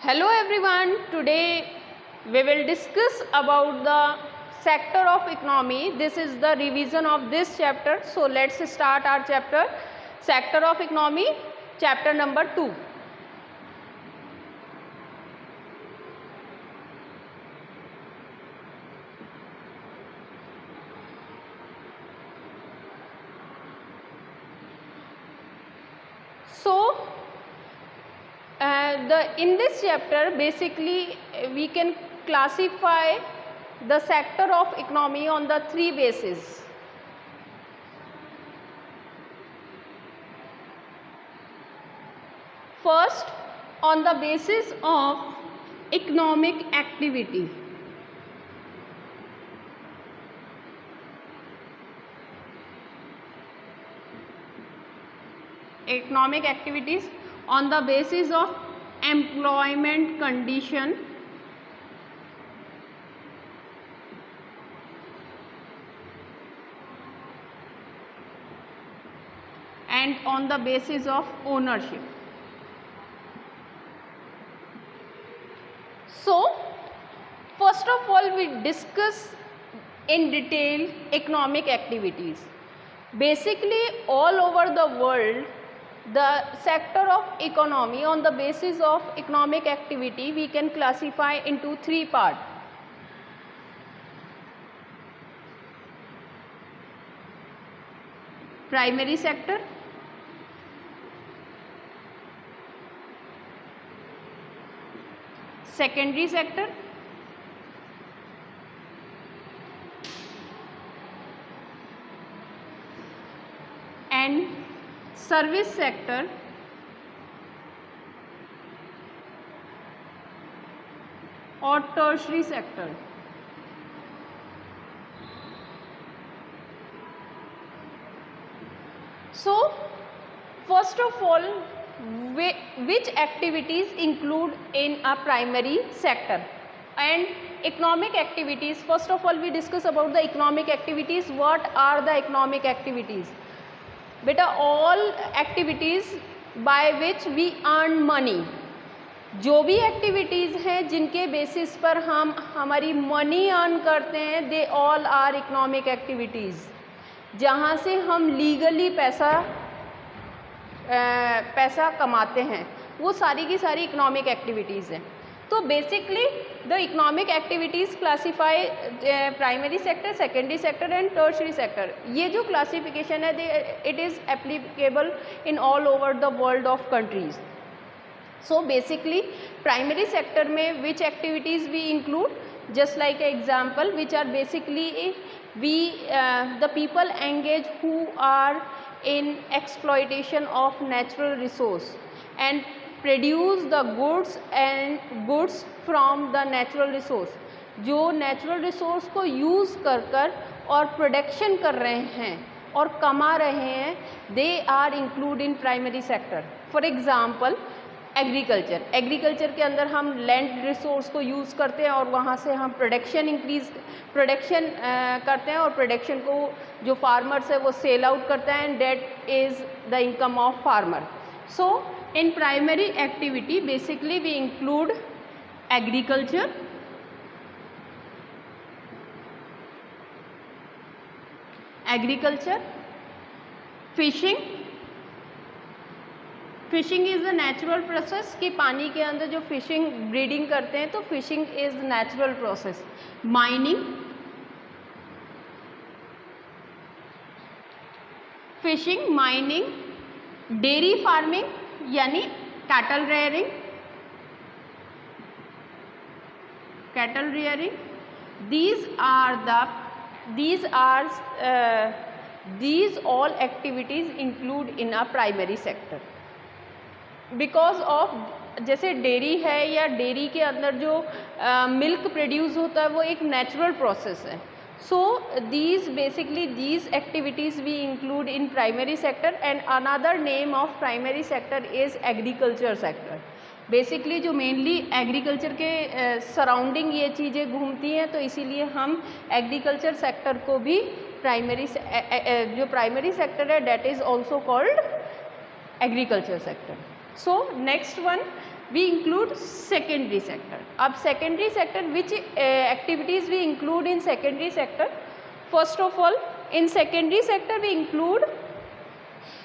Hello everyone, today we will discuss about the sector of economy. This is the revision of this chapter. So let's start our chapter, sector of economy, chapter number 2. So in this chapter basically we can classify the sector of economy on the three bases. First, on the basis of economic activity. Economic activities on the basis of employment condition, and on the basis of ownership. So, first of all, we discuss in detail economic activities. Basically, all over the world, the sector of economy on the basis of economic activity we can classify into three parts. Primary sector, secondary sector, and service sector or tertiary sector. So, first of all, which activities include in a primary sector? And economic activities, first of all we discuss about the economic activities. What are the economic activities? बेटा all activities by which we earn money, जो भी activities हैं जिनके basis पर हम हमारी money earn करते हैं, they all are economic activities, जहाँ से हम लीगली पैसा कमाते हैं, वो सारी की सारी इकोनॉमिक एक्टिविटीज़ हैं. तो basically the economic activities classify primary sector, secondary sector and tertiary sector. ये जो क्लासिफिकेशन है it is applicable in all over the world of countries. So basically primary sector में which activities we include, just like an example, which are basically the people engage who are in exploitation of natural resource and produce the goods from the natural resource. जो natural resource को use कर और production कर रहे हैं और कमा रहे हैं, they are included in primary sector. For example agriculture के अंदर हम लैंड रिसोर्स को यूज़ करते हैं और वहाँ से हम प्रोडक्शन करते हैं और प्रोडक्शन को जो फार्मर्स है वो सेल आउट करता है and that is the income of farmer. So in primary activity basically we include agriculture, fishing is the natural process कि पानी के अंदर जो फिशिंग ब्रीडिंग करते हैं तो fishing is natural process. Mining, dairy farming यानी cattle rearing. These all activities include in a primary sector. Because of जैसे डेयरी है या डेयरी के अंदर जो मिल्क प्रोड्यूस होता है वो एक नेचुरल प्रोसेस है. So these activities we include in primary sector and another name of primary sector is agriculture sector. Basically जो मेनली एग्रीकल्चर के सराउंडिंग ये चीज़ें घूमती हैं, तो इसीलिए हम एग्रीकल्चर सेक्टर को भी जो प्राइमरी सेक्टर है that is also called agriculture sector. So next one, we include secondary sector. अब secondary sector, which activities we include in secondary sector? First of all, in secondary sector we include,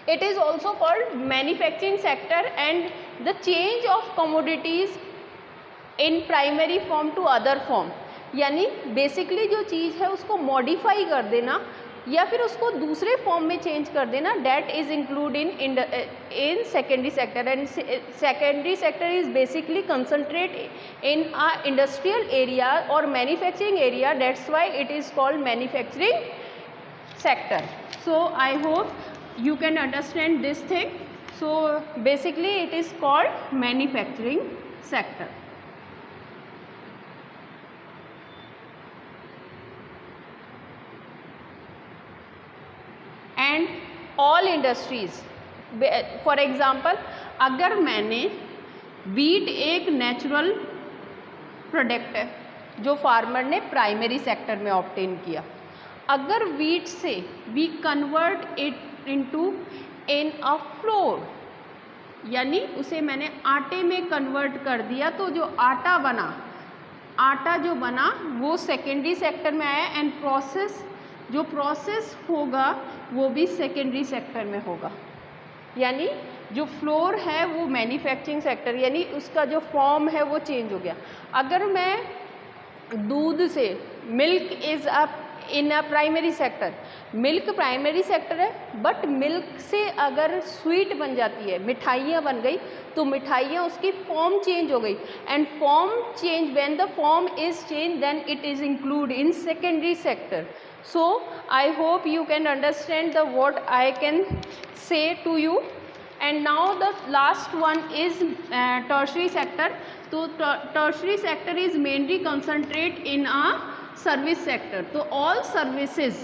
it is also called manufacturing sector, and the change of commodities in primary form to other form, यानी basically जो चीज़ है उसको modify कर देना या फिर उसको दूसरे फॉर्म में चेंज कर देना, that is include in secondary sector. And secondary sector is basically concentrate in a industrial area और manufacturing area, that's why it is called manufacturing sector. So I hope you can understand this thing. So basically it is called manufacturing sector. And all industries, for example, अगर मैंने wheat एक natural product है जो farmer ने primary sector में obtain किया, अगर wheat से we convert it into in a flour, यानी उसे मैंने आटे में कन्वर्ट कर दिया, तो जो आटा बना वो सेकेंडरी सेक्टर में आया, एंड जो प्रोसेस होगा वो भी सेकेंडरी सेक्टर में होगा. यानी जो फ्लोर है वो मैन्युफैक्चरिंग सेक्टर, यानी उसका जो फॉर्म है वो चेंज हो गया. अगर मैं दूध से, milk is a in a primary sector, milk primary sector है, बट मिल्क से अगर स्वीट बन जाती है, मिठाइयाँ बन गई, तो मिठाइयाँ उसकी फॉर्म चेंज हो गई, and form change, when the form is change then it is include in secondary sector. So I hope you can understand the what I can say to you. And now the last one is tertiary sector. So tertiary sector is mainly concentrate in a service sector. So all services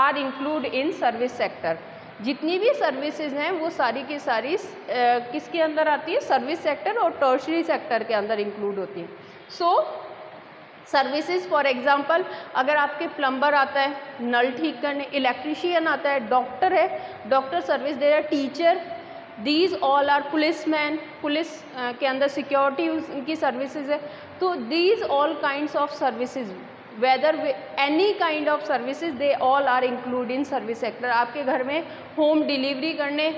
are included in service sector. जितनी भी services हैं वो सारी की सारी किसके अंदर आती है? सर्विस सेक्टर और टर्शियरी सेक्टर के अंदर इंक्लूड होती हैं. सो सर्विसेज फॉर एग्जांपल, अगर आपके प्लम्बर आता है नल ठीक करने, इलेक्ट्रीशियन आता है, डॉक्टर है, डॉक्टर सर्विस दे रहा है, teacher, these all are policeman, police के अंदर सिक्योरिटी उनकी सर्विसेज है. तो these all kinds of services, whether any kind of services, they all are include in service sector. आपके घर में होम डिलीवरी करने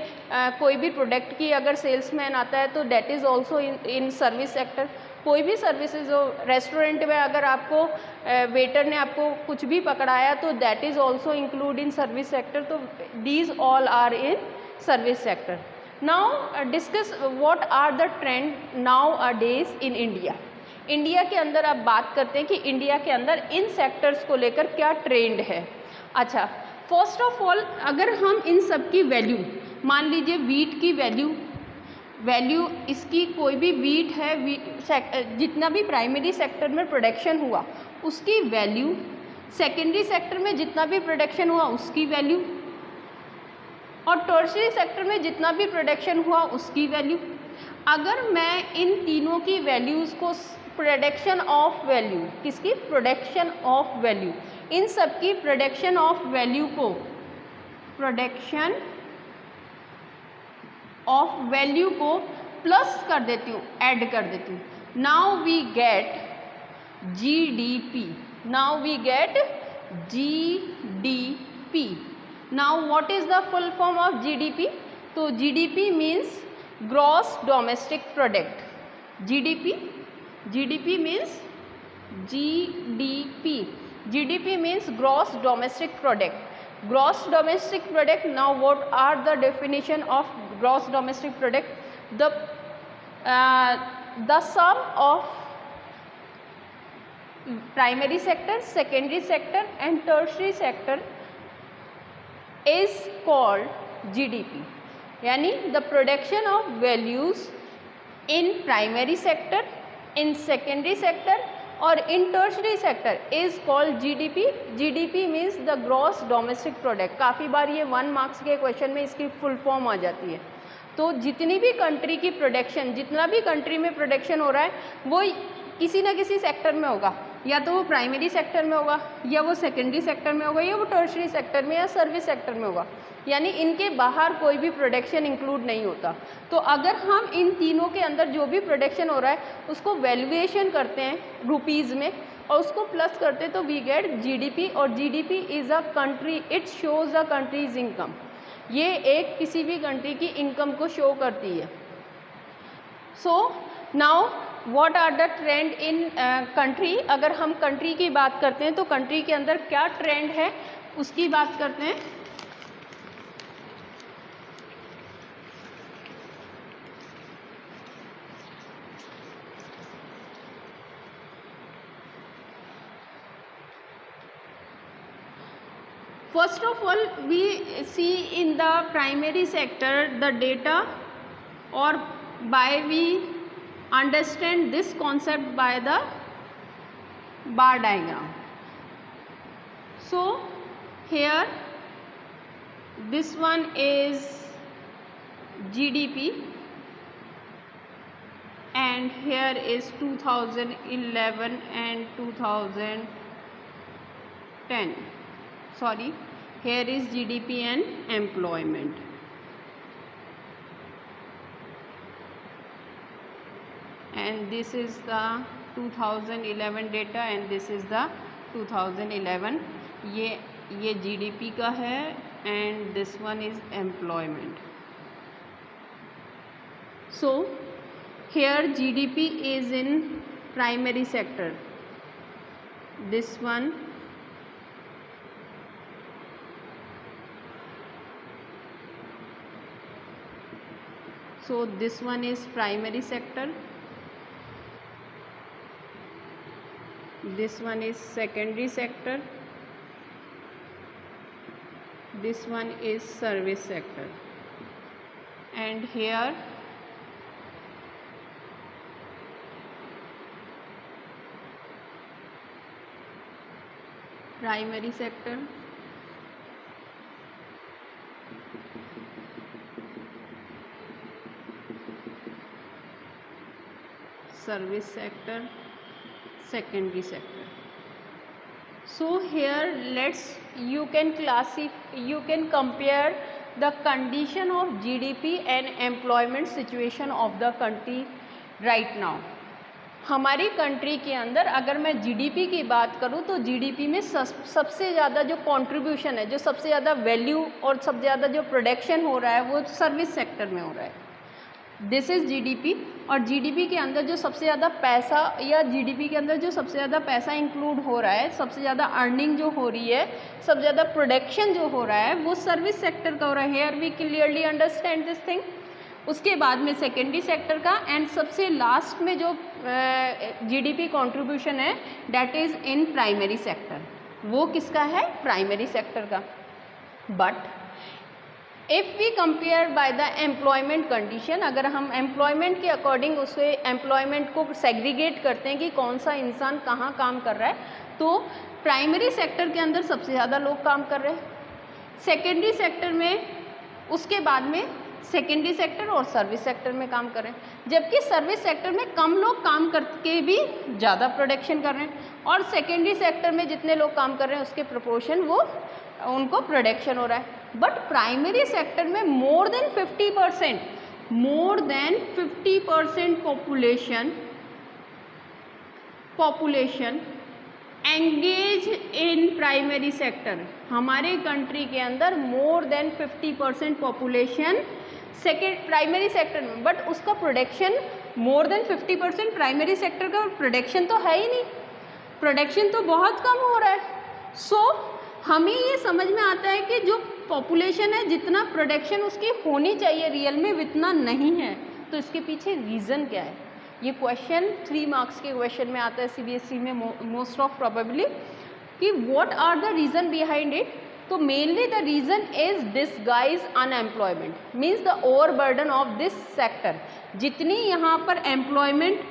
कोई भी प्रोडक्ट की अगर सेल्समैन आता है तो that is also in service sector. कोई भी सर्विसेज हो, रेस्टोरेंट में अगर आपको वेटर ने आपको कुछ भी पकड़ाया तो that is also include in service sector. तो these all are in service sector. Now discuss what are the trend nowadays in India. India के अंदर अब बात करते हैं कि इंडिया के अंदर इन सेक्टर्स को लेकर क्या ट्रेंड है. अच्छा, फर्स्ट ऑफ ऑल अगर हम इन सब की वैल्यू, मान लीजिए वीट की वैल्यू इसकी, कोई भी वीट है, जितना भी प्राइमरी सेक्टर में प्रोडक्शन हुआ उसकी वैल्यू, सेकेंडरी सेक्टर में जितना भी प्रोडक्शन हुआ उसकी वैल्यू, और टर्शियरी सेक्टर में जितना भी प्रोडक्शन हुआ उसकी वैल्यू. अगर मैं इन तीनों की वैल्यूज़ को, प्रोडक्शन ऑफ वैल्यू, किसकी? प्रोडक्शन ऑफ वैल्यू, इन सब की प्रोडक्शन ऑफ वैल्यू को, प्रोडक्शन ऑफ वैल्यू को प्लस कर देती हूँ, ऐड कर देती हूँ. Now we get GDP. Now we get GDP. Now what is the full form of GDP? तो GDP means gross domestic product. GDP means GDP. GDP means gross domestic product. Gross domestic product. Now what are the definition of gross domestic product? The sum of primary sector, secondary sector and tertiary sector is called GDP. यानी the production of values in primary sector, in secondary sector और in tertiary sector is called GDP. GDP means the gross domestic product. काफ़ी बार ये 1 marks के question में इसकी full form आ जाती है. तो जितनी भी कंट्री की प्रोडक्शन, जितना भी कंट्री में प्रोडक्शन हो रहा है वो किसी ना किसी सेक्टर में होगा. या तो वो प्राइमरी सेक्टर में होगा, या वो सेकेंडरी सेक्टर में होगा, या वो टर्शरी सेक्टर में या सर्विस सेक्टर में होगा, यानी इनके बाहर कोई भी प्रोडक्शन इंक्लूड नहीं होता। तो अगर हम इन तीनों के अंदर जो भी प्रोडक्शन हो रहा है उसको वैल्यूएशन करते हैं रुपीज़ में और उसको प्लस करते हैं तो वी गेट जीडीपी, और GDP is a country, it shows a countries income. ये एक किसी भी कंट्री की इनकम को शो करती है। So now what are the trend in country. अगर हम कंट्री की बात करते हैं तो कंट्री के अंदर क्या ट्रेंड है उसकी बात करते हैं। First of all, we see in the primary sector the data, or by we understand this concept by the bar diagram. So here this one is GDP and here is 2011 and 2010. Sorry, here is GDP and employment. And this is the 2011 data and this is the 2011. ये GDP का है and this one is employment. So here GDP is in primary sector. This one so this one is primary sector, this one is secondary sector, this one is service sector, and here primary sector, service sector, secondary sector. So here you can compare the condition of GDP and employment situation of the country right now. हमारी country के अंदर अगर मैं GDP की बात करूं तो GDP में सबसे ज़्यादा जो कंट्रीब्यूशन है, जो सबसे ज़्यादा वैल्यू और सबसे ज़्यादा जो प्रोडक्शन हो रहा है वो सर्विस सेक्टर में हो रहा है। दिस इज़ जीडीपी, और जीडीपी के अंदर जो सबसे ज़्यादा पैसा या जीडीपी के अंदर जो सबसे ज़्यादा पैसा इंक्लूड हो रहा है, सबसे ज़्यादा अर्निंग जो हो रही है, सबसे ज़्यादा प्रोडक्शन जो हो रहा है वो सर्विस सेक्टर का हो रहा है। Here we clearly understand this thing. उसके बाद में सेकेंडरी सेक्टर का, एंड सबसे लास्ट में जो जीडीपी कंट्रीब्यूशन है that is in primary sector. वो किसका है? प्राइमरी सेक्टर का। But if we compare by the employment condition, अगर हम एम्प्लॉयमेंट के अकॉर्डिंग उसे एम्प्लॉयमेंट को सेग्रीगेट करते हैं कि कौन सा इंसान कहाँ काम कर रहा है, तो प्राइमरी सेक्टर के अंदर सबसे ज़्यादा लोग काम कर रहे हैं, सेकेंडरी सेक्टर में, उसके बाद में सेकेंडरी सेक्टर और सर्विस सेक्टर में काम कर रहे हैं, जबकि सर्विस सेक्टर में कम लोग काम करके भी ज़्यादा प्रोडक्शन कर रहे हैं, और सेकेंडरी सेक्टर में जितने लोग काम कर रहे हैं उसके प्रोपोर्शन वो उनको प्रोडक्शन हो रहा है। बट प्राइमरी सेक्टर में more than 50% population engage in primary sector. हमारे कंट्री के अंदर more than 50% population primary sector में, बट उसका production more than 50% primary sector का प्रोडक्शन तो है ही नहीं, प्रोडक्शन तो बहुत कम हो रहा है। सो हमें ये समझ में आता है कि जो पॉपुलेशन है, जितना प्रोडक्शन उसकी होनी चाहिए रियल में उतना नहीं है। तो इसके पीछे रीज़न क्या है? ये क्वेश्चन 3 मार्क्स के क्वेश्चन में आता है सीबीएसई में मोस्ट ऑफ प्रोबेबली, कि what are the reason behind it. तो mainly the reason is disguise unemployment, means the overburden of this sector. जितनी यहाँ पर एम्प्लॉयमेंट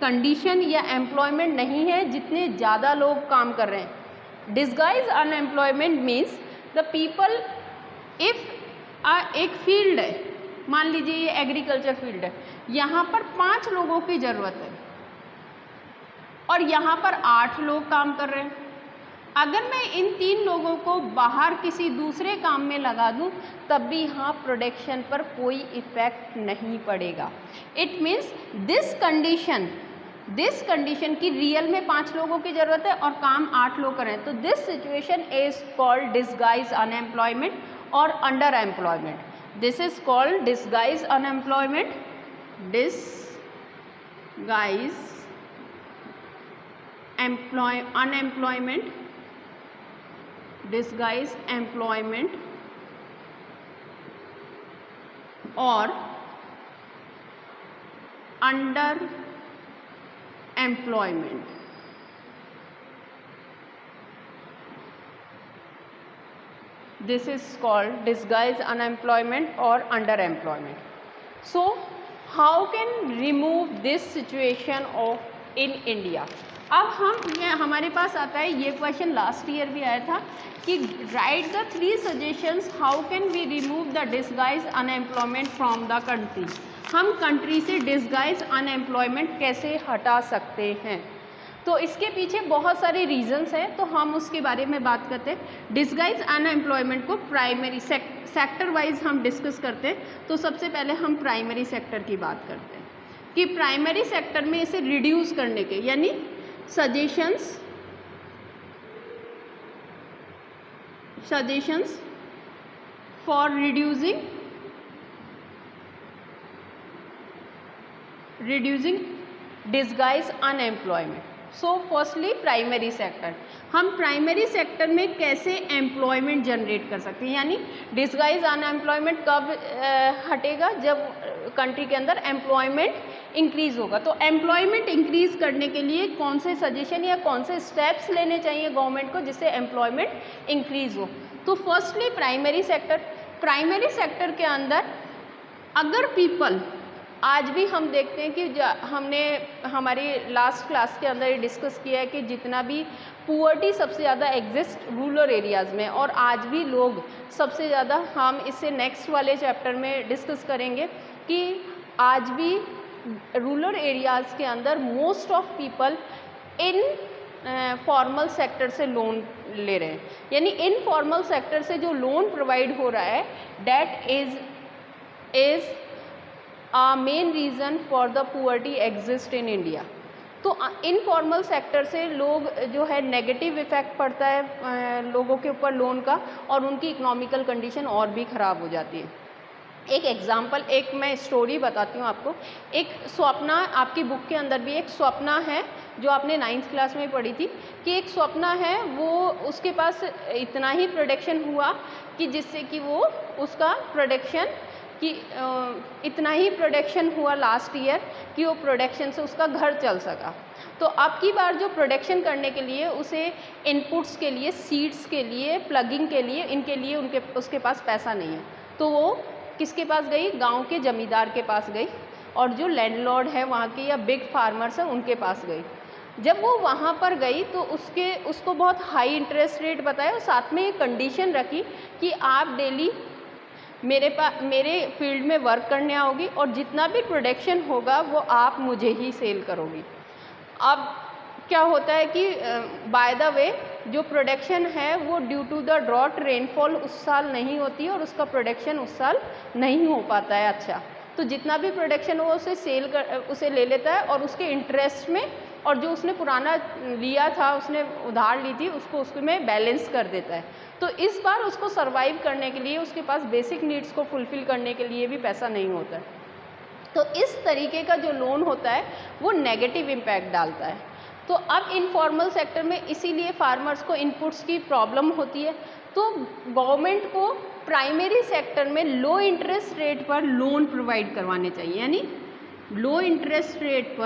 कंडीशन या एम्प्लॉयमेंट नहीं है, जितने ज़्यादा लोग काम कर रहे हैं। Disguise unemployment means the people, if एक फील्ड है, मान लीजिए ये एग्रीकल्चर फील्ड है, यहाँ पर 5 लोगों की ज़रूरत है, और यहाँ पर 8 लोग काम कर रहे हैं। अगर मैं इन 3 लोगों को बाहर किसी दूसरे काम में लगा दूं तब भी यहाँ प्रोडक्शन पर कोई इफेक्ट नहीं पड़ेगा। इट मीन्स दिस कंडीशन की रियल में 5 लोगों की ज़रूरत है और काम 8 लोग करें, तो this situation is called disguise unemployment और under employment. This is called disguise unemployment, disguise unemployment, disguise employment और under employment. This is called disguise unemployment और under employment. So how can remove this situation of in India? अब हमारे पास आता है ये question, last year भी आया था कि write the 3 suggestions how can we remove the disguise unemployment from the country. हम कंट्री से डिसगाइज अनएम्प्लॉयमेंट कैसे हटा सकते हैं? तो इसके पीछे बहुत सारे रीजंस हैं, तो हम उसके बारे में बात करते हैं। डिसगाइज अनएम्प्लॉयमेंट को प्राइमरी सेक्टर वाइज हम डिस्कस करते हैं। तो सबसे पहले हम प्राइमरी सेक्टर की बात करते हैं कि प्राइमरी सेक्टर में इसे रिड्यूस करने के यानी suggestions for reducing disguise unemployment. So firstly primary sector, हम प्राइमरी सेक्टर में कैसे एम्प्लॉयमेंट जनरेट कर सकते हैं, यानी डिसगाइज अनएम्प्लॉयमेंट कब हटेगा? जब कंट्री के अंदर एम्प्लॉयमेंट इंक्रीज़ होगा। तो एम्प्लॉयमेंट इंक्रीज़ करने के लिए कौन से सजेशन या कौन से स्टेप्स लेने चाहिए गवर्नमेंट को जिससे एम्प्लॉयमेंट इंक्रीज़ हो? तो फर्स्टली प्राइमरी सेक्टर के अंदर अगर पीपल, आज भी हम देखते हैं कि हमने हमारी लास्ट क्लास के अंदर ये डिस्कस किया है कि जितना भी पुअर्टी सबसे ज़्यादा एग्जिस्ट रूरल एरियाज़ में, और आज भी लोग सबसे ज़्यादा, हम इससे नेक्स्ट वाले चैप्टर में डिस्कस करेंगे कि आज भी रूरल एरियाज़ के अंदर most of people in formal sector से लोन ले रहे हैं, यानी इनफॉर्मल सेक्टर से जो लोन प्रोवाइड हो रहा है that is main reason for the poverty exist in India. तो इनफॉर्मल सेक्टर से लोग जो है नेगेटिव इफ़ेक्ट पड़ता है लोगों के ऊपर लोन का, और उनकी इकोनॉमिकल कंडीशन और भी ख़राब हो जाती है। एक एग्ज़ाम्पल, एक मैं स्टोरी बताती हूँ आपको। एक स्वप्ना, आपकी बुक के अंदर भी एक स्वप्ना है जो आपने 9th क्लास में पढ़ी थी कि एक स्वप्ना है, वो उसके पास इतना ही प्रोडक्शन हुआ कि जिससे कि वो उसका प्रोडक्शन कि इतना ही प्रोडक्शन हुआ लास्ट ईयर कि वो प्रोडक्शन से उसका घर चल सका। तो अब की बार जो प्रोडक्शन करने के लिए उसे इनपुट्स के लिए, सीड्स के लिए, प्लगिंग के लिए, इनके लिए उसके पास पैसा नहीं है। तो वो किसके पास गई? गांव के जमींदार के पास गई, और जो लैंडलॉर्ड है वहाँ के या बिग फार्मर्स हैं उनके पास गई। जब वो वहाँ पर गई तो उसको बहुत हाई इंटरेस्ट रेट बताया, और साथ में एक कंडीशन रखी कि आप डेली मेरे फील्ड में वर्क करने आओगी और जितना भी प्रोडक्शन होगा वो आप मुझे ही सेल करोगी। अब क्या होता है कि बाय द वे जो प्रोडक्शन है वो due to the drought, rainfall उस साल नहीं होती है और उसका प्रोडक्शन उस साल नहीं हो पाता है अच्छा। तो जितना भी प्रोडक्शन हो उसे ले लेता है, और उसके इंटरेस्ट में, और जो उसने पुराना लिया था, उसने उधार ली थी, उसमें बैलेंस कर देता है। तो इस बार उसको सरवाइव करने के लिए, उसके पास बेसिक नीड्स को फुलफ़िल करने के लिए भी पैसा नहीं होता है। तो इस तरीके का जो लोन होता है वो नेगेटिव इम्पैक्ट डालता है। तो अब इनफॉर्मल सेक्टर में इसीलिए फार्मर्स को इनपुट्स की प्रॉब्लम होती है। तो गवर्नमेंट को प्राइमरी सेक्टर में लो इंटरेस्ट रेट पर लोन प्रोवाइड करवाने चाहिए, यानी लो इंटरेस्ट रेट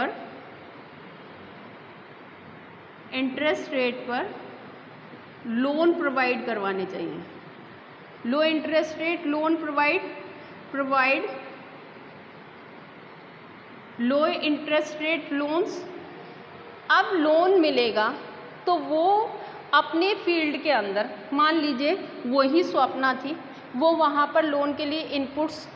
पर लोन प्रोवाइड करवाने चाहिए। लो इंटरेस्ट रेट लोन प्रोवाइड लो इंटरेस्ट रेट लोन्स। अब लोन मिलेगा तो वो अपने फील्ड के अंदर, मान लीजिए वही स्वप्ना थी, वो वहाँ पर लोन के लिए इनपुट्स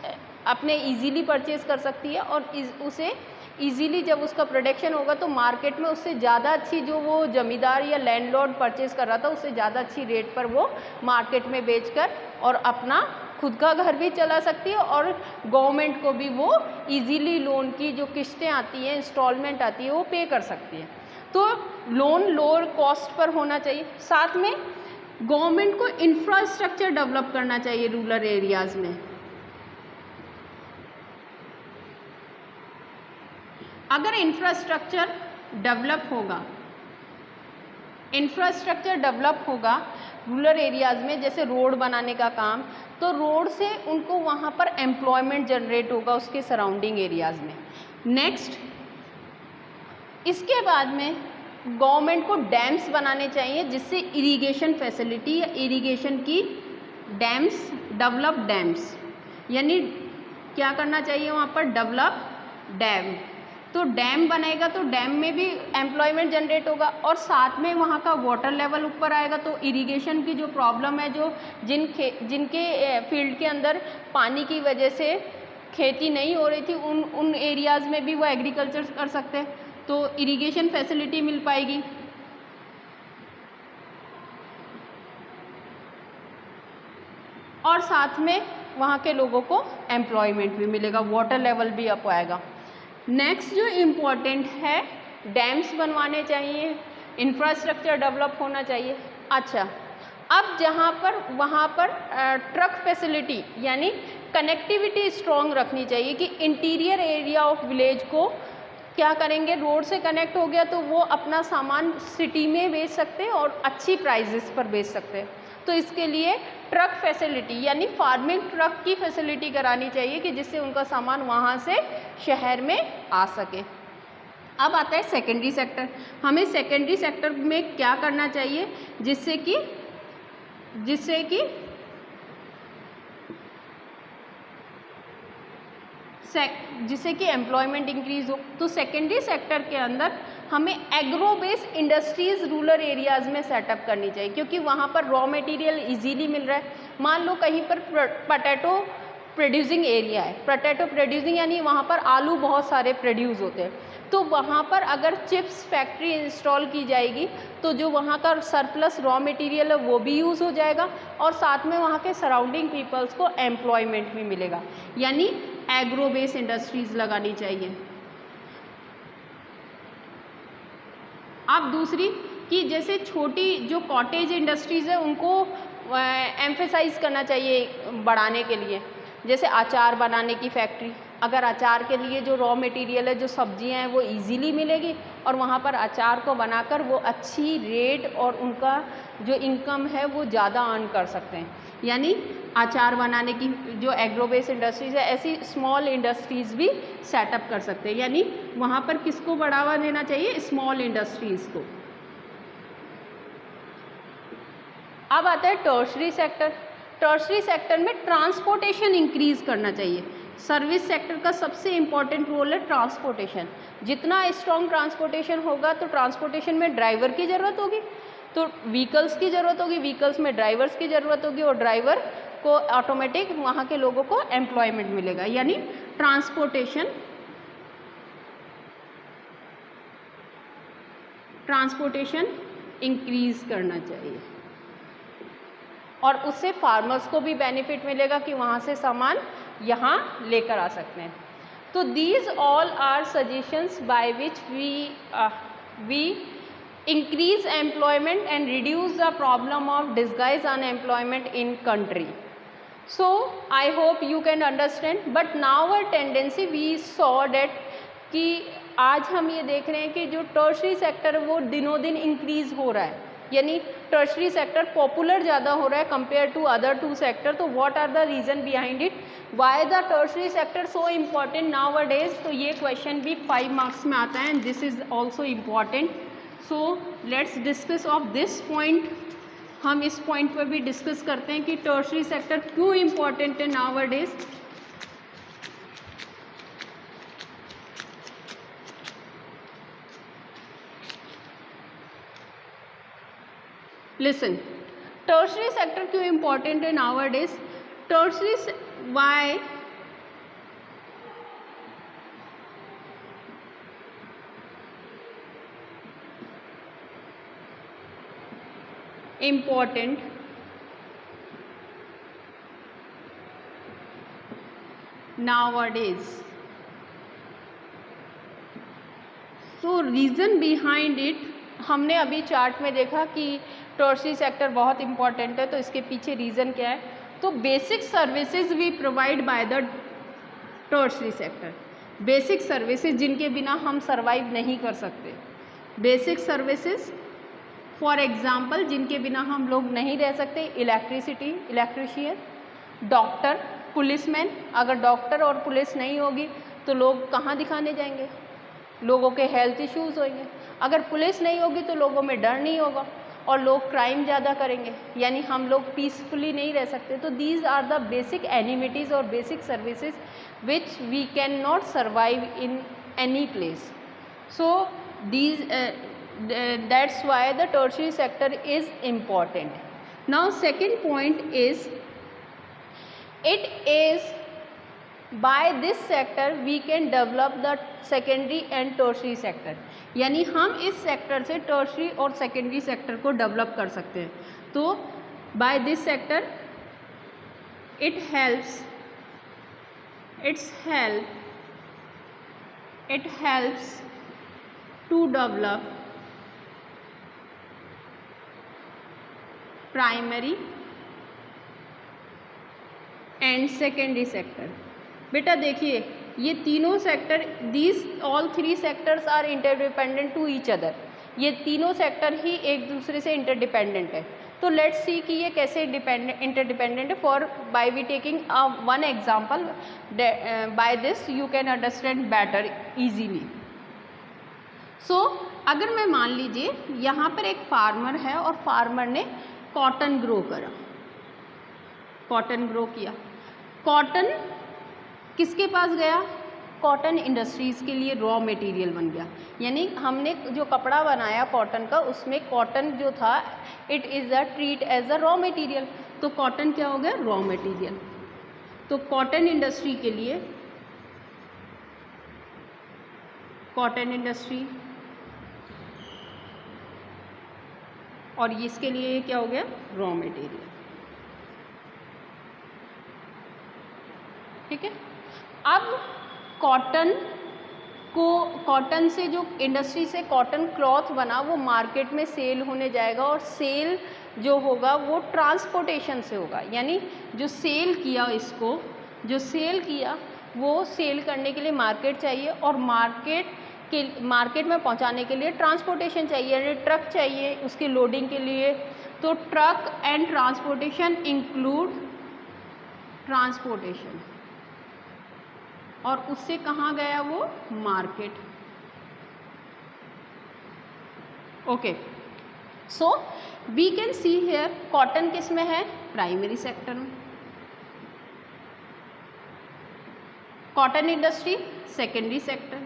अपने इजीली परचेज कर सकती है और उसे इजीली जब उसका प्रोडक्शन होगा तो मार्केट में उससे ज़्यादा अच्छी, जो वो जमींदार या लैंडलॉर्ड परचेज कर रहा था उससे ज़्यादा अच्छी रेट पर वो मार्केट में बेचकर और अपना खुद का घर भी चला सकती है और गवर्नमेंट को भी वो इजीली लोन की जो किस्तें आती हैं, इंस्टॉलमेंट आती है, वो पे कर सकती है। तो लोन लोअर कॉस्ट पर होना चाहिए। साथ में गवर्नमेंट को इंफ्रास्ट्रक्चर डेवलप करना चाहिए रूरल एरियाज़ में। अगर इंफ्रास्ट्रक्चर डेवलप होगा रूरल एरियाज़ में, जैसे रोड बनाने का काम, तो रोड से उनको वहाँ पर एम्प्लॉयमेंट जनरेट होगा उसके सराउंडिंग एरियाज़ में। नेक्स्ट, इसके बाद में गवर्नमेंट को डैम्स बनाने चाहिए जिससे इरिगेशन फैसिलिटी या इरिगेशन की डैम्स, डेवलप डैम्स, यानी क्या करना चाहिए वहाँ पर, डेवलप डैम। तो डैम बनेगा तो डैम में भी एम्प्लॉयमेंट जनरेट होगा और साथ में वहाँ का वाटर लेवल ऊपर आएगा तो इरिगेशन की जो प्रॉब्लम है, जो जिनके फील्ड के अंदर पानी की वजह से खेती नहीं हो रही थी, उन एरियाज़ में भी वो एग्रीकल्चर कर सकते हैं, तो इरिगेशन फैसिलिटी मिल पाएगी। और साथ में वहाँ के लोगों को एम्प्लॉयमेंट भी मिलेगा, वाटर लेवल भी अप आएगा। नेक्स्ट जो इम्पोर्टेंट है, डैम्स बनवाने चाहिए, इंफ्रास्ट्रक्चर डेवलप होना चाहिए। अच्छा, अब वहाँ पर ट्रक फैसिलिटी यानी कनेक्टिविटी स्ट्रॉन्ग रखनी चाहिए कि इंटीरियर एरिया ऑफ विलेज को क्या करेंगे, रोड से कनेक्ट हो गया तो वो अपना सामान सिटी में बेच सकते हैं और अच्छी प्राइजेस पर बेच सकते हैं। तो इसके लिए ट्रक फैसिलिटी यानी फार्मिंग ट्रक की फैसिलिटी करानी चाहिए कि जिससे उनका सामान वहाँ से शहर में आ सके। अब आता है सेकेंडरी सेक्टर। हमें सेकेंडरी सेक्टर में क्या करना चाहिए जिससे कि एम्प्लॉयमेंट इंक्रीज हो। तो सेकेंडरी सेक्टर के अंदर हमें agro based industries rural areas में सेटअप करनी चाहिए क्योंकि वहाँ पर रॉ मटेरियल इजीली मिल रहा है। मान लो कहीं पर पोटैटो प्रोड्यूसिंग एरिया है, पोटैटो प्रोड्यूसिंग यानी वहाँ पर आलू बहुत सारे प्रोड्यूस होते हैं, तो वहाँ पर अगर चिप्स फैक्ट्री इंस्टॉल की जाएगी तो जो वहाँ का सरप्लस रॉ मटेरियल है वो भी यूज़ हो जाएगा और साथ में वहाँ के सराउंडिंग पीपल्स को एम्प्लॉयमेंट भी मिलेगा। यानी एग्रो बेस्ड इंडस्ट्रीज़ लगानी चाहिए। अब दूसरी कि जैसे छोटी जो कॉटेज इंडस्ट्रीज़ है उनको एम्फेसाइज करना चाहिए बढ़ाने के लिए, जैसे अचार बनाने की फैक्ट्री, अगर अचार के लिए जो रॉ मटेरियल है, जो सब्जियां हैं वो इजीली मिलेगी और वहाँ पर अचार को बनाकर वो अच्छी रेट और उनका जो इनकम है वो ज़्यादा अर्न कर सकते हैं। यानी अचार बनाने की जो एग्रो बेस्ड इंडस्ट्रीज़ है, ऐसी स्मॉल इंडस्ट्रीज़ भी सेटअप कर सकते हैं। यानी वहाँ पर किसको बढ़ावा देना चाहिए, स्मॉल इंडस्ट्रीज़ को। अब आता है टर्शरी सेक्टर। टर्शरी सेक्टर में ट्रांसपोर्टेशन इंक्रीज़ करना चाहिए। सर्विस सेक्टर का सबसे इम्पॉर्टेंट रोल है ट्रांसपोर्टेशन। जितना स्ट्रॉन्ग ट्रांसपोर्टेशन होगा तो ट्रांसपोर्टेशन में ड्राइवर की ज़रूरत होगी, तो व्हीकल्स की ज़रूरत होगी, व्हीकल्स में ड्राइवर्स की ज़रूरत होगी और ड्राइवर को ऑटोमेटिक वहाँ के लोगों को एम्प्लॉयमेंट मिलेगा। यानी ट्रांसपोर्टेशन इंक्रीज़ करना चाहिए और उससे फार्मर्स को भी बेनिफिट मिलेगा कि वहाँ से सामान यहाँ लेकर आ सकते हैं। तो these all are suggestions by which we increase employment and reduce the problem of disguised unemployment in country. So I hope you can understand, but now a tendency we saw that कि आज हम ये देख रहे हैं कि जो tertiary sector है वो दिनों दिन इंक्रीज़ हो रहा है, यानी टर्शरी सेक्टर पॉपुलर ज़्यादा हो रहा है compare to other two sector. तो what are the reason behind it, why the tertiary sector so important nowadays. तो ये क्वेश्चन भी 5 मार्क्स में आता है and this is also important. So let's discuss of this point. हम इस point पर भी डिस्कस करते हैं कि टर्शरी सेक्टर क्यों इम्पॉर्टेंट है nowadays. Listen, tertiary sector क्यों important है nowadays? Tertiary, why important nowadays. So reason behind it, हमने अभी चार्ट में देखा कि टर्शियरी सेक्टर बहुत इम्पॉर्टेंट है, तो इसके पीछे रीज़न क्या है? तो basic services we provide by the tertiary sector, basic services जिनके बिना हम सर्वाइव नहीं कर सकते, बेसिक सर्विसेज फॉर एग्जांपल जिनके बिना हम लोग नहीं रह सकते, इलेक्ट्रिसिटी, इलेक्ट्रिशियन, डॉक्टर, पुलिसमैन। अगर डॉक्टर और पुलिस नहीं होगी तो लोग कहाँ दिखाने जाएंगे? लोगों के हेल्थ इश्यूज़ होंगे। अगर पुलिस नहीं होगी तो लोगों में डर नहीं होगा और लोग क्राइम ज़्यादा करेंगे, यानी हम लोग पीसफुली नहीं रह सकते। तो these are the basic amenities और basic services which we can not survive in any place. So these that's why the tertiary sector is important. Now second point is, it is by this sector we can develop the secondary and tertiary sector, यानी हम इस sector से tertiary और secondary sector को develop कर सकते हैं। तो by this sector it helps to develop primary and secondary sector. बेटा देखिए, ये तीनों sector, these all three sectors are interdependent to each other. ये तीनों सेक्टर ही एक दूसरे से इंटरडिपेंडेंट है। तो लेट्स सी कि ये कैसे इंटरडिपेंडेंट है। For by we taking one example, by this you can understand better easily. So अगर मैं मान लीजिए यहाँ पर एक फार्मर है और फार्मर ने कॉटन ग्रो करा, कॉटन ग्रो किया। कॉटन किसके पास गया? कॉटन इंडस्ट्रीज़ के लिए रॉ मटेरियल बन गया। यानी हमने जो कपड़ा बनाया कॉटन का, उसमें कॉटन जो था it is a treat as a raw material. तो कॉटन क्या हो गया? Raw material. तो कॉटन इंडस्ट्री के लिए, कॉटन इंडस्ट्री, और इसके लिए क्या हो गया? Raw material. ठीक है। अब कॉटन को, कॉटन से जो इंडस्ट्री से कॉटन क्लॉथ बना वो मार्केट में सेल होने जाएगा, और सेल जो होगा वो ट्रांसपोर्टेशन से होगा। यानी जो सेल किया, इसको जो सेल किया वो सेल करने के लिए मार्केट चाहिए, और मार्केट में पहुंचाने के लिए ट्रांसपोर्टेशन चाहिए, यानी ट्रक चाहिए उसकी लोडिंग के लिए। तो truck and transportation include transportation, और उससे कहाँ गया वो? Market. Okay, so we can see here cotton किस में है? प्राइमरी सेक्टर में। Cotton industry secondary sector.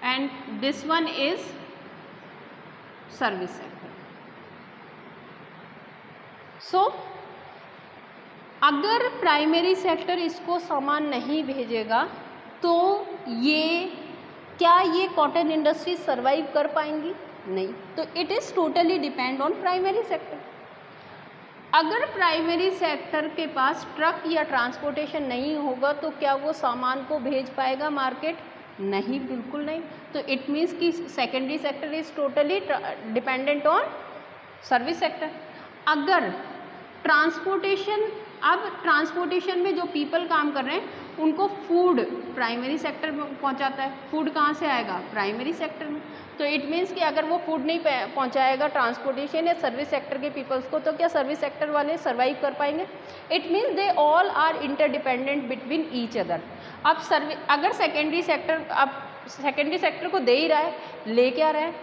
and this one is service sector. So अगर प्राइमरी सेक्टर इसको सामान नहीं भेजेगा तो क्या ये कॉटन इंडस्ट्री सर्वाइव कर पाएंगी? नहीं। तो it is totally depend on primary sector. अगर प्राइमरी सेक्टर के पास ट्रक या ट्रांसपोर्टेशन नहीं होगा तो क्या वो सामान को भेज पाएगा मार्केट? नहीं, बिल्कुल नहीं। तो इट मीन्स कि secondary sector is totally dependent on service sector. अगर ट्रांसपोर्टेशन, अब ट्रांसपोर्टेशन में जो पीपल काम कर रहे हैं उनको फूड प्राइमरी सेक्टर में पहुंचाता है। फूड कहाँ से आएगा? प्राइमरी सेक्टर में। तो इट मीन्स कि अगर वो फूड नहीं पहुंचाएगा ट्रांसपोर्टेशन या सर्विस सेक्टर के पीपल्स को, तो क्या सर्विस सेक्टर वाले सर्वाइव कर पाएंगे? It means they all are interdependent between each other. अब अगर सेकेंडरी सेक्टर, अब सेकेंडरी सेक्टर को दे ही रहा है, ले क्या रहा है?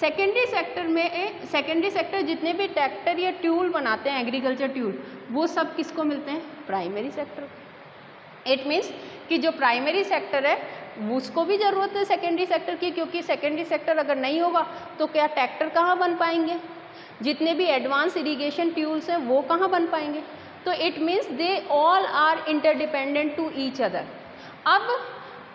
सेकेंडरी सेक्टर में, सेकेंडरी सेक्टर जितने भी ट्रैक्टर या ट्यूल बनाते हैं, एग्रीकल्चर ट्यूल, वो सब किसको मिलते हैं? Primary sector. इट मीन्स कि जो प्राइमरी सेक्टर है उसको भी ज़रूरत है सेकेंडरी सेक्टर की, क्योंकि सेकेंडरी सेक्टर अगर नहीं होगा तो क्या ट्रैक्टर कहाँ बन पाएंगे? जितने भी एडवांस इरिगेशन ट्यूल्स हैं वो कहाँ बन पाएंगे? तो it means they all are interdependent to each other. अब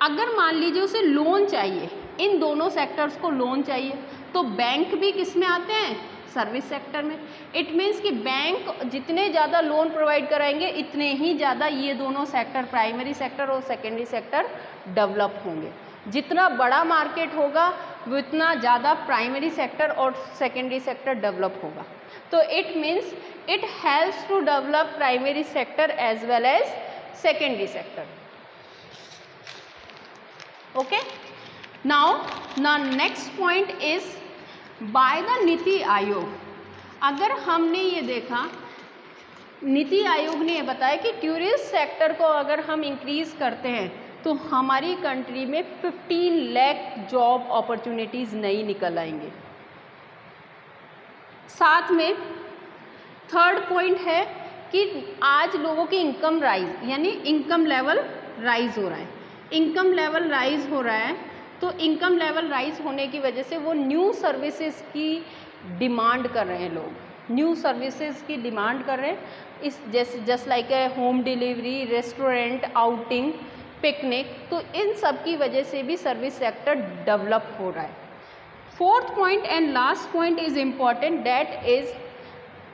अगर मान लीजिए उसे लोन चाहिए, इन दोनों सेक्टर्स को लोन चाहिए, तो बैंक भी किस में आते हैं, सर्विस सेक्टर में। इट मीन्स कि बैंक जितने ज़्यादा लोन प्रोवाइड कराएंगे इतने ही ज़्यादा ये दोनों सेक्टर, प्राइमरी सेक्टर और सेकेंडरी सेक्टर, डेवलप होंगे। जितना बड़ा मार्केट होगा उतना ज़्यादा प्राइमरी सेक्टर और सेकेंडरी सेक्टर डेवलप होगा। तो it means it helps to develop primary sector as well as secondary sector. Okay, now the next point is by the NITI Aayog. अगर हमने ये देखा, नीति आयोग ने ये बताया कि टूरिस्ट सेक्टर को अगर हम इंक्रीज करते हैं तो हमारी कंट्री में 15 लाख जॉब अपॉर्चुनिटीज़ नई निकल आएंगे। साथ में थर्ड पॉइंट है कि आज लोगों की इनकम राइज, यानी इनकम लेवल राइज हो रहा है। इनकम लेवल राइज हो रहा है तो इनकम लेवल राइज होने की वजह से वो न्यू सर्विसेज की डिमांड कर रहे हैं, लोग न्यू सर्विसेज की डिमांड कर रहे हैं। इस just like a home delivery, restaurant, outing, picnic, तो इन सब की वजह से भी सर्विस सेक्टर डेवलप हो रहा है। Fourth point and last point is important, that is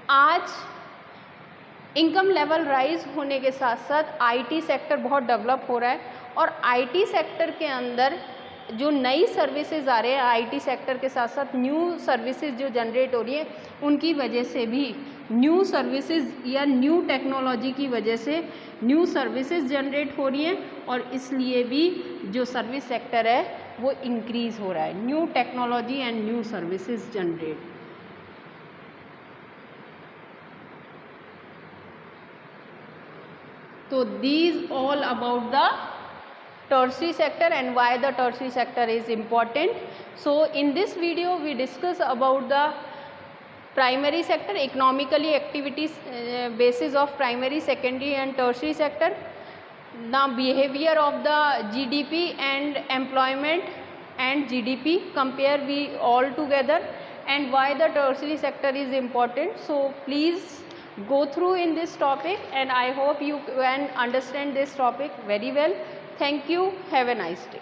आज इनकम लेवल राइज होने के साथ साथ आईटी सेक्टर बहुत डेवलप हो रहा है, और आईटी सेक्टर के अंदर जो नई सर्विसेज आ रहे हैं, आईटी सेक्टर के साथ साथ न्यू सर्विसेज जो जनरेट हो रही है, उनकी वजह से भी न्यू सर्विसेज या न्यू टेक्नोलॉजी की वजह से न्यू सर्विसेज जनरेट हो रही हैं, और इसलिए भी जो सर्विस सेक्टर है वो इंक्रीज हो रहा है। New technology and new services generate. तो these all about the tertiary sector and why the tertiary sector is important. So in this video we discuss about the primary sector, economically activities basis of primary, secondary and tertiary sector, the behavior of the GDP and employment and GDP compare we all together, and why the tertiary sector is important. So please go through in this topic, and I hope you can understand this topic very well. Thank you. Have a nice day.